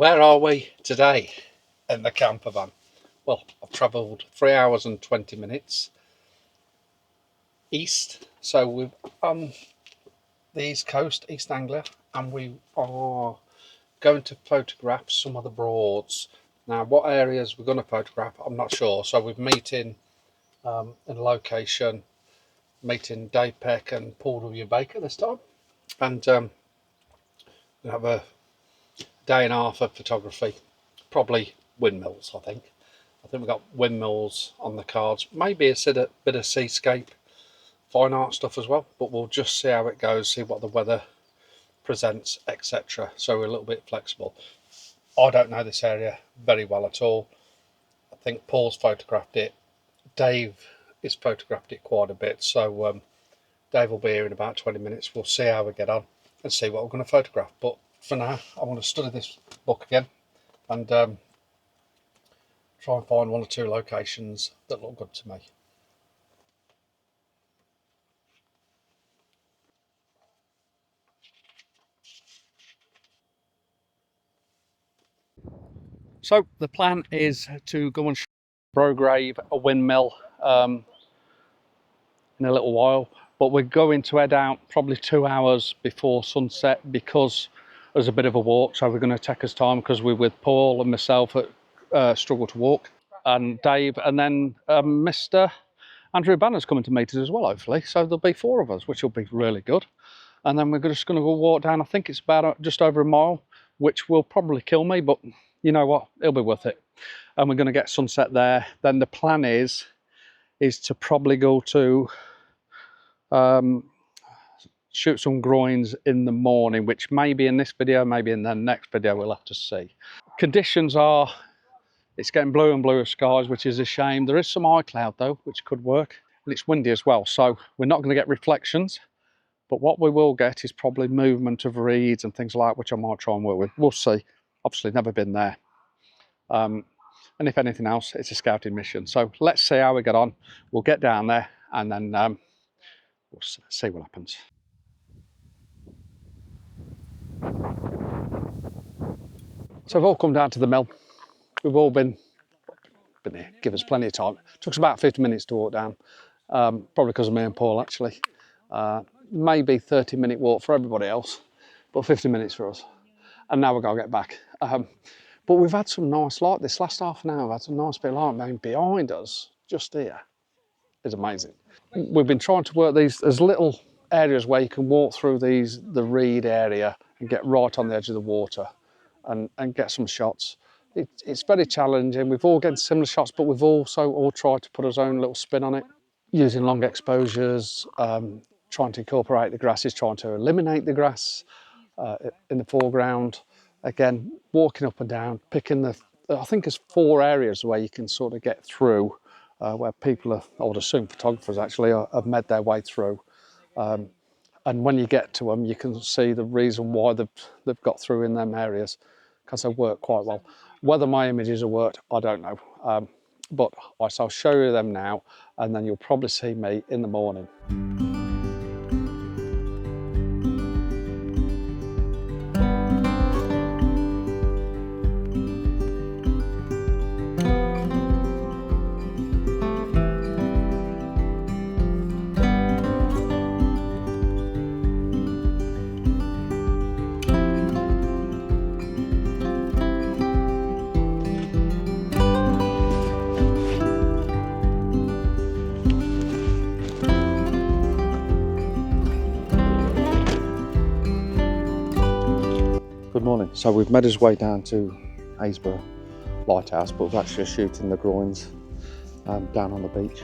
Where are we today in the camper van? Well, I've travelled 3 hours and 20 minutes east, so we're on the east coast, East Anglia, and we are going to photograph some of the Broads. Now, what areas we're going to photograph, I'm not sure. So we're meeting in location, meeting Dave Peck and Paul W. Baker this time, and we have a day and a half of photography, probably windmills. I think we've got windmills on the cards, maybe a bit of seascape, fine art stuff as well, but we'll just see how it goes, see what the weather presents, etc. So we're a little bit flexible. I don't know this area very well at all. I think Paul's photographed it, Dave has photographed it quite a bit, so Dave will be here in about 20 minutes. We'll see how we get on and see what we're going to photograph, but for now I want to study this book again and try and find one or two locations that look good to me. So the plan is to go and shoot Brograve, a windmill, in a little while, but we're going to head out probably 2 hours before sunset because there's a bit of a walk, so we're going to take us time because we're with Paul and myself at Struggle to Walk, and Dave, and then Mr. Andrew Banner's coming to meet us as well, hopefully, so there'll be 4 of us, which will be really good. And then we're just going to go walk down, I think it's about just over a mile, which will probably kill me, but you know what, it'll be worth it. And we're going to get sunset there. Then the plan is to probably go to shoot some groins in the morning, which may be in this video, maybe in the next video, we'll have to see. Conditions are, it's getting bluer and bluer skies, which is a shame. There is some eye cloud though, which could work, and it's windy as well, so we're not going to get reflections, but what we will get is probably movement of reeds and things like that, which I might try and work with. We'll see. Obviously never been there, and if anything else, it's a scouting mission, so let's see how we get on. We'll get down there and then we'll see what happens. So we've all come down to the mill. We've all been here, give us plenty of time. It took us about 50 minutes to walk down, probably because of me and Paul actually. Maybe 30-minute walk for everybody else, but 50 minutes for us. And now we've got to get back. But we've had some nice light this last half an hour. We've had some nice bit of light. I mean, behind us, just here, is amazing. We've been trying to work these, there's little areas where you can walk through the reed area and get right on the edge of the water and get some shots. It's very challenging. We've all getting similar shots, but we've also all tried to put our own little spin on it, using long exposures, trying to incorporate the grasses, trying to eliminate the grass in the foreground. Again, walking up and down, picking I think there's 4 areas where you can sort of get through, where people are, I would assume photographers actually, have made their way through. And when you get to them, you can see the reason why they've got through in them areas, because they work quite well. Whether my images have worked, I don't know. But I'll show you them now, and then you'll probably see me in the morning. Good morning. So we've made our way down to Haysborough Lighthouse, but we're actually shooting the groins down on the beach.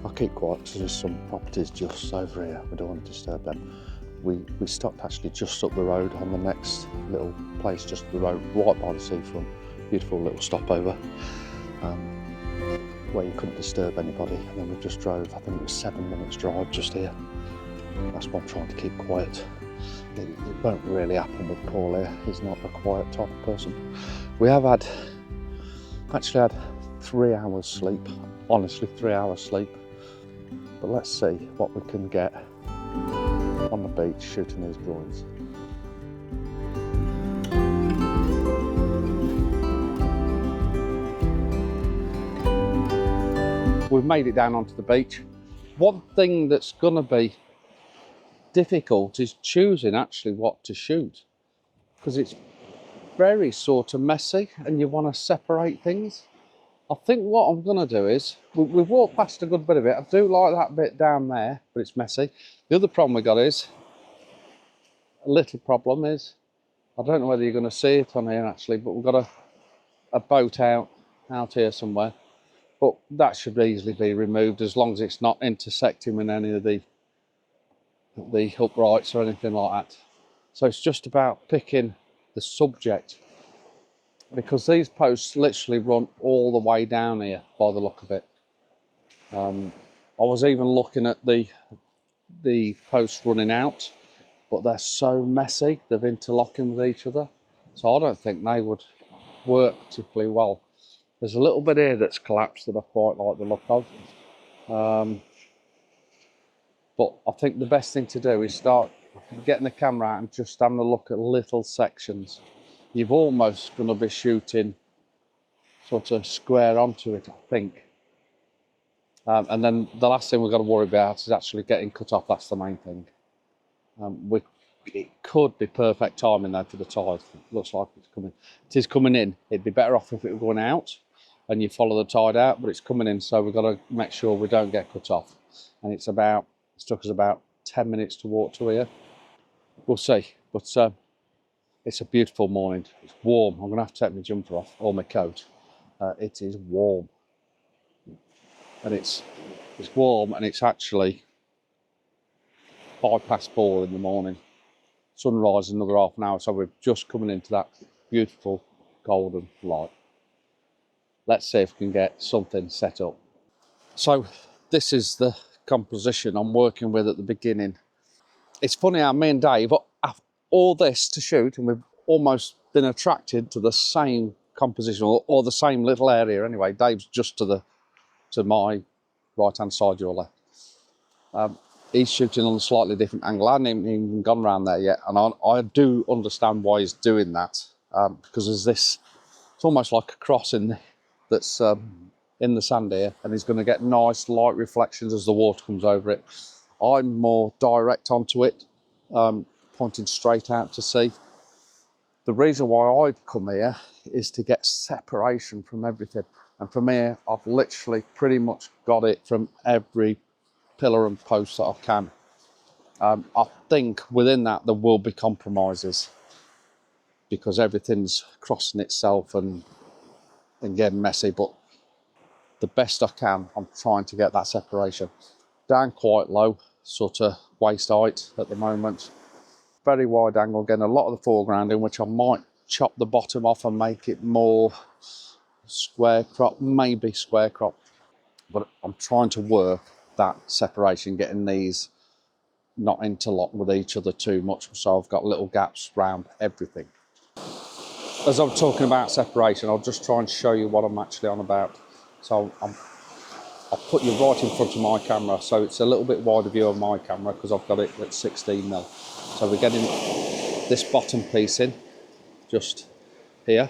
I'll keep quiet because there's some properties just over here. We don't want to disturb them. We stopped actually just up the road on the next little place, just up the road, right by the seafront. Beautiful little stopover where you couldn't disturb anybody. And then we just drove, I think it was 7 minutes drive just here. That's why I'm trying to keep quiet. It won't really happen with Paul here. He's not a quiet type of person. We have actually had 3 hours sleep, honestly 3 hours sleep. But let's see what we can get on the beach shooting these groins. we've made it down onto the beach. One thing that's gonna be difficult is choosing actually what to shoot, because it's very sort of messy and you want to separate things. I think what I'm going to do is, we've walked past a good bit of it. I do like that bit down there, but it's messy. The other problem we got is, a little problem is, I don't know whether you're going to see it on here actually, but we've got a boat out here somewhere. But that should easily be removed as long as it's not intersecting with any of the uprights or anything like that. So it's just about picking the subject, because these posts literally run all the way down here by the look of it. I was even looking at the posts running out, but they're so messy, they're interlocking with each other, so I don't think they would work particularly well. There's a little bit here that's collapsed that I quite like the look of, but I think the best thing to do is start getting the camera out and just having a look at little sections. You've almost going to be shooting sort of square onto it, I think. And then the last thing we've got to worry about is actually getting cut off. That's the main thing. It could be perfect timing though for the tide. It looks like it's coming. It is coming in. It'd be better off if it were going out and you follow the tide out, but it's coming in, so we've got to make sure we don't get cut off. And it's took us about 10 minutes to walk to here. We'll see, but it's a beautiful morning. It's warm. I'm going to have to take my jumper off, or my coat. It is warm. And it's warm, and it's actually 4:05 in the morning. Sunrise in another half an hour, so we're just coming into that beautiful golden light. Let's see if we can get something set up. So this is the composition I'm working with at the beginning. It's funny how me and Dave have all this to shoot, and we've almost been attracted to the same composition, or the same little area anyway. Dave's just to my right hand side, your left. He's shooting on a slightly different angle. I haven't even gone around there yet, and I do understand why he's doing that, because there's this, it's almost like a cross that's in the sand here, and he's going to get nice light reflections as the water comes over it. I'm more direct onto it, pointing straight out to sea. The reason why I've come here is to get separation from everything. And from here, I've literally pretty much got it from every pillar and post that I can. I think within that there will be compromises, because everything's crossing itself and getting messy, but the best I can, I'm trying to get that separation. Down quite low, sort of waist height at the moment. Very wide angle, getting a lot of the foreground in, which I might chop the bottom off and make it more square crop, maybe square crop. But I'm trying to work that separation, getting these not interlocked with each other too much, so I've got little gaps around everything. As I'm talking about separation, I'll just try and show you what I'm actually on about. So I'll put you right in front of my camera, so it's a little bit wider view of my camera because I've got it at 16mm. So we're getting this bottom piece in just here,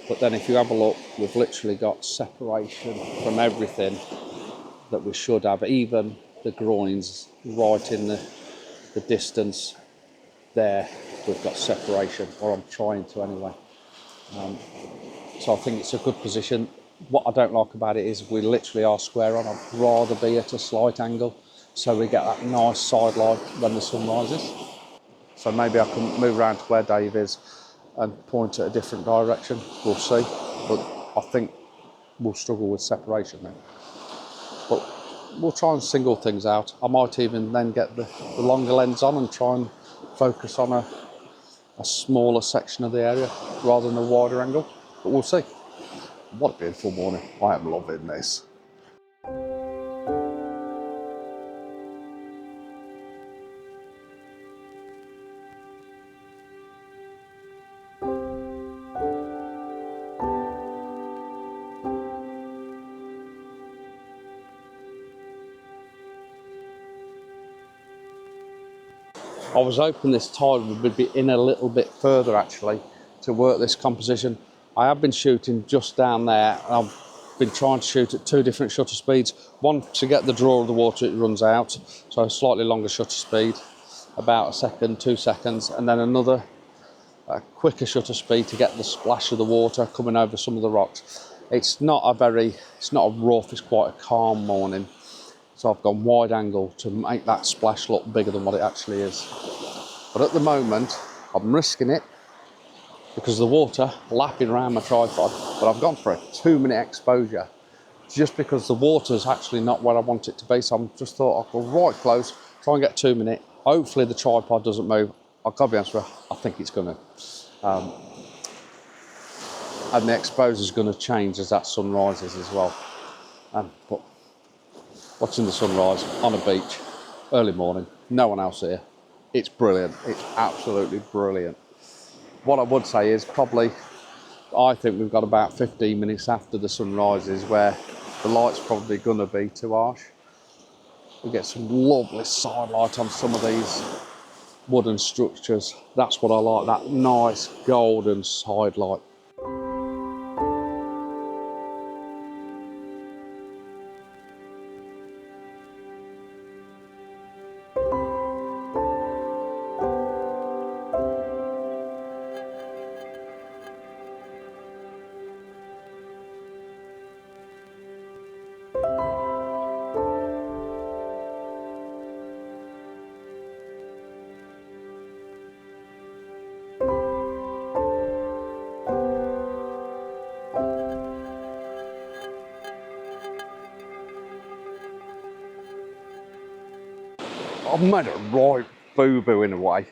but then if you have a look, we've literally got separation from everything that we should have, even the groins right in the distance there. We've got separation, or I'm trying to anyway. So I think it's a good position. What I don't like about it is we literally are square on. I'd rather be at a slight angle so we get that nice side light when the sun rises. So maybe I can move around to where Dave is and point at a different direction. We'll see. But I think we'll struggle with separation then. But we'll try and single things out. I might even then get the longer lens on and try and focus on a smaller section of the area rather than a wider angle. But we'll see. What a beautiful morning. I am loving this. I was hoping this tide would be in a little bit further actually to work this composition. I have been shooting just down there, and been trying to shoot at 2 different shutter speeds. One to get the draw of the water, it runs out, so a slightly longer shutter speed, about a second, 2 seconds, and then another quicker shutter speed to get the splash of the water coming over some of the rocks. It's not a rough, it's quite a calm morning. So I've gone wide angle to make that splash look bigger than what it actually is. But at the moment, I'm risking it because the water lapping around my tripod, but I've gone for a 2-minute exposure just because the water's actually not where I want it to be. So I'm just thought I'll go right close, try and get 2 minutes. Hopefully the tripod doesn't move. I've got to be honest with you, I think it's going to. And the exposure's going to change as that sun rises as well. But watching the sunrise on a beach, early morning, no one else here, it's brilliant. It's absolutely brilliant. What I would say is probably, I think we've got about 15 minutes after the sun rises where the light's probably going to be too harsh. We get some lovely side light on some of these wooden structures. That's what I like, that nice golden side light. I've made a right boo-boo in a way.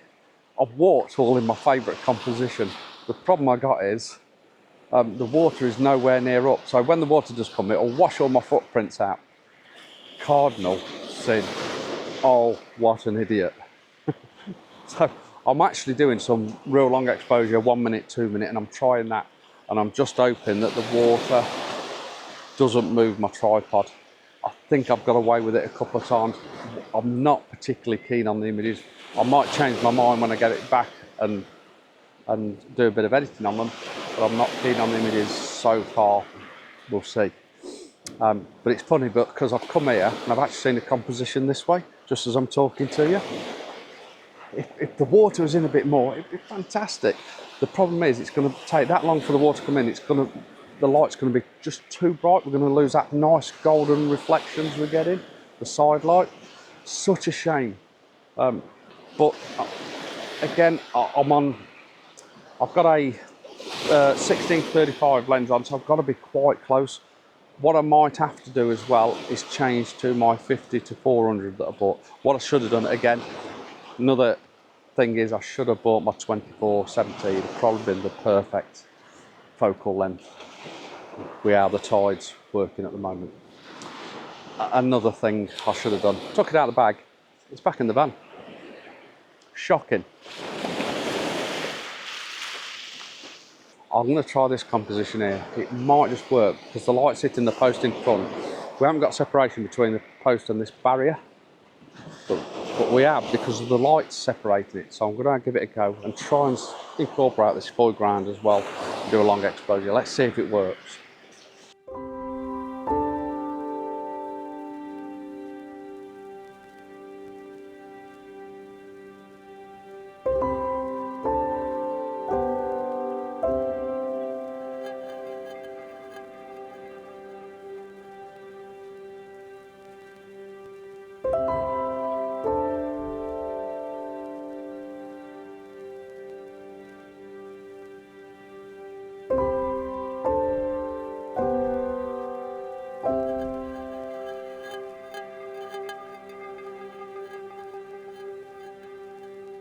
I've walked all in my favourite composition. The problem I got is the water is nowhere near up. So when the water does come, it'll wash all my footprints out. Cardinal sin. Oh, what an idiot. So I'm actually doing some real long exposure, 1 minute, 2 minute, and I'm trying that. And I'm just hoping that the water doesn't move my tripod. I think I've got away with it a couple of times. I'm not particularly keen on the images. I might change my mind when I get it back and do a bit of editing on them, but I'm not keen on the images so far. We'll see. But it's funny because I've come here and I've actually seen the composition this way, just as I'm talking to you. If the water was in a bit more, it'd be fantastic. The problem is it's going to take that long for the water to come in. The light's going to be just too bright. We're going to lose that nice golden reflections we're getting, the side light. Such a shame. But again, I've got a 16-35 lens on, so I've got to be quite close. What I might have to do as well is change to my 50-400 that I bought. What I should have done, again, another thing is I should have bought my 24-70. It'd have probably been the perfect focal length. We are the tides working at the moment. Another thing I should have done, took it out of the bag. It's back in the van. Shocking. I'm going to try this composition here. It might just work because the light's hitting the post in front. We haven't got separation between the post and this barrier, but we have because of the lights separating it. So I'm going to give it a go and try and incorporate this foreground as well and do a long exposure. Let's see if it works.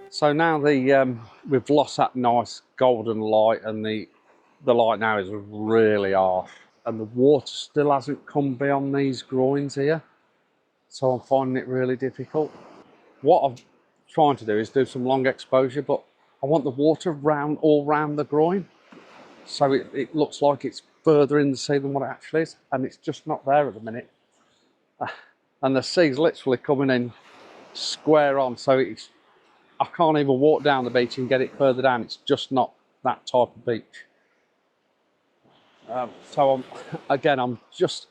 So now we've lost that nice golden light and the light now is really harsh and the water still hasn't come beyond these groins here. So I'm finding it really difficult. What I'm trying to do is do some long exposure, but I want the water all round the groin. So it looks like it's further in the sea than what it actually is. And it's just not there at the minute. And the sea's literally coming in square on. So I can't even walk down the beach and get it further down. It's just not that type of beach. I'm just,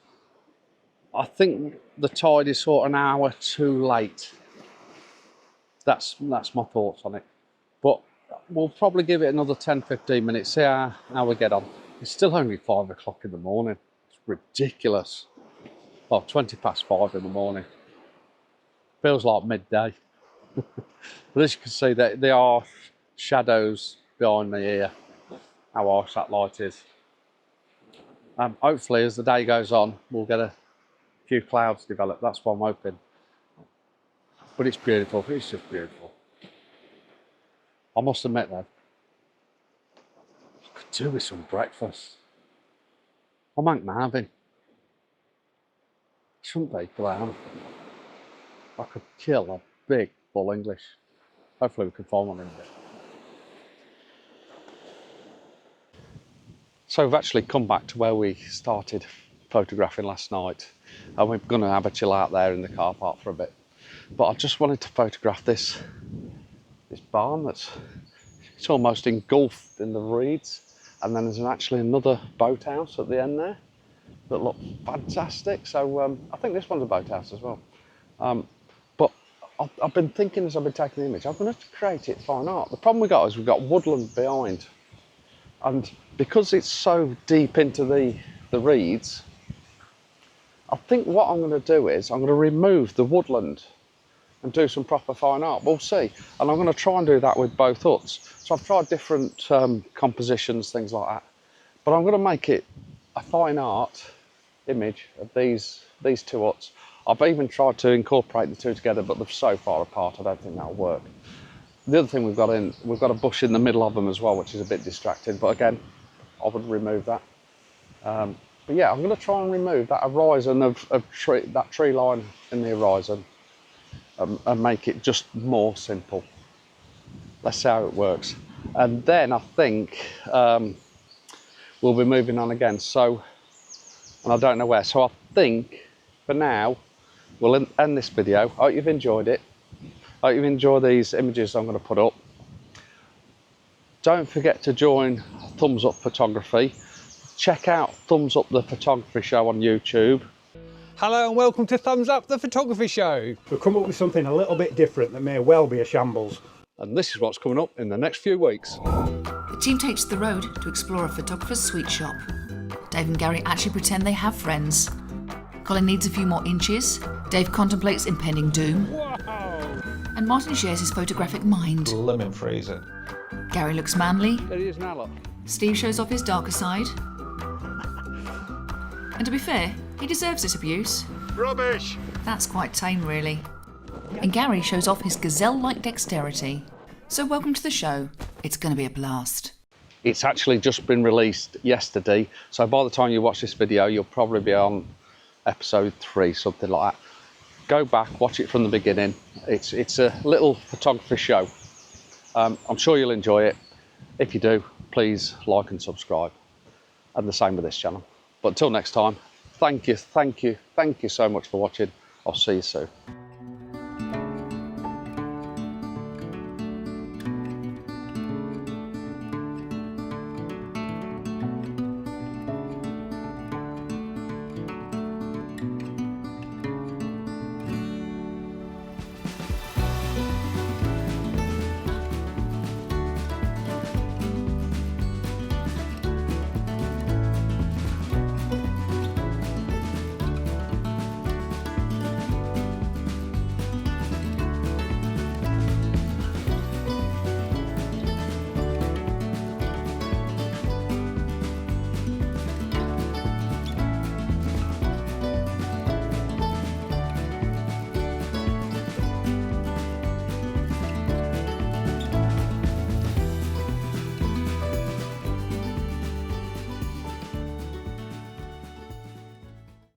I think the tide is sort of an hour too late. That's my thoughts on it. But we'll probably give it another 10-15 minutes, see how we get on. It's still only 5 o'clock in the morning. It's ridiculous. Well, 20 past 5 in the morning. Feels like midday. But as you can see, there are shadows behind me here, how harsh that light is. Hopefully, as the day goes on, we'll get a few clouds develop. That's what I'm hoping. But it's beautiful. It's just beautiful. I must admit, though, I could do with some breakfast. I'm Hank Marvin. Shouldn't be, but I am. I could kill a big bull English. Hopefully we can find one in there. So we've actually come back to where we started photographing last night, and we're going to have a chill out there in the car park for a bit. But I just wanted to photograph this barn it's almost engulfed in the reeds, and then there's actually another boathouse at the end there that look fantastic. So I think this one's a boathouse as well. But I've been thinking as I've been taking the image, I'm going to create it fine art. The problem we got is we've got woodland behind, and because it's so deep into the reeds, I think what I'm going to do is I'm going to remove the woodland and do some proper fine art. We'll see. And I'm going to try and do that with both huts. So I've tried different compositions, things like that. But I'm going to make it a fine art image of these two huts. I've even tried to incorporate the two together, but they're so far apart, I don't think that'll work. The other thing we've got a bush in the middle of them as well, which is a bit distracting. But again, I would remove that. But yeah, I'm going to try and remove that horizon that tree line in the horizon, and make it just more simple. Let's see how it works. And then I think we'll be moving on again. So, and I don't know where. So I think for now, we'll end this video. I hope you've enjoyed it. I hope you've enjoyed these images I'm going to put up. Don't forget to join Thumbs Up Photography. Check out Thumbs Up the Photography Show on YouTube. Hello and welcome to Thumbs Up the Photography Show. We've come up with something a little bit different that may well be a shambles. And this is what's coming up in the next few weeks. The team takes to the road to explore a photographer's sweet shop. Dave and Gary actually pretend they have friends. Colin needs a few more inches. Dave contemplates impending doom. Wow! And Martin shares his photographic mind. Lemon freezer. Gary looks manly. There he is now, look. Steve shows off his darker side. And to be fair, he deserves this abuse. Rubbish! That's quite tame, really. And Gary shows off his gazelle-like dexterity. So welcome to the show. It's going to be a blast. It's actually just been released yesterday, so by the time you watch this video, you'll probably be on episode 3, something like that. Go back, watch it from the beginning. It's a little photography show. I'm sure you'll enjoy it. If you do, please like and subscribe. And the same with this channel. But until next time, thank you so much for watching. I'll see you soon.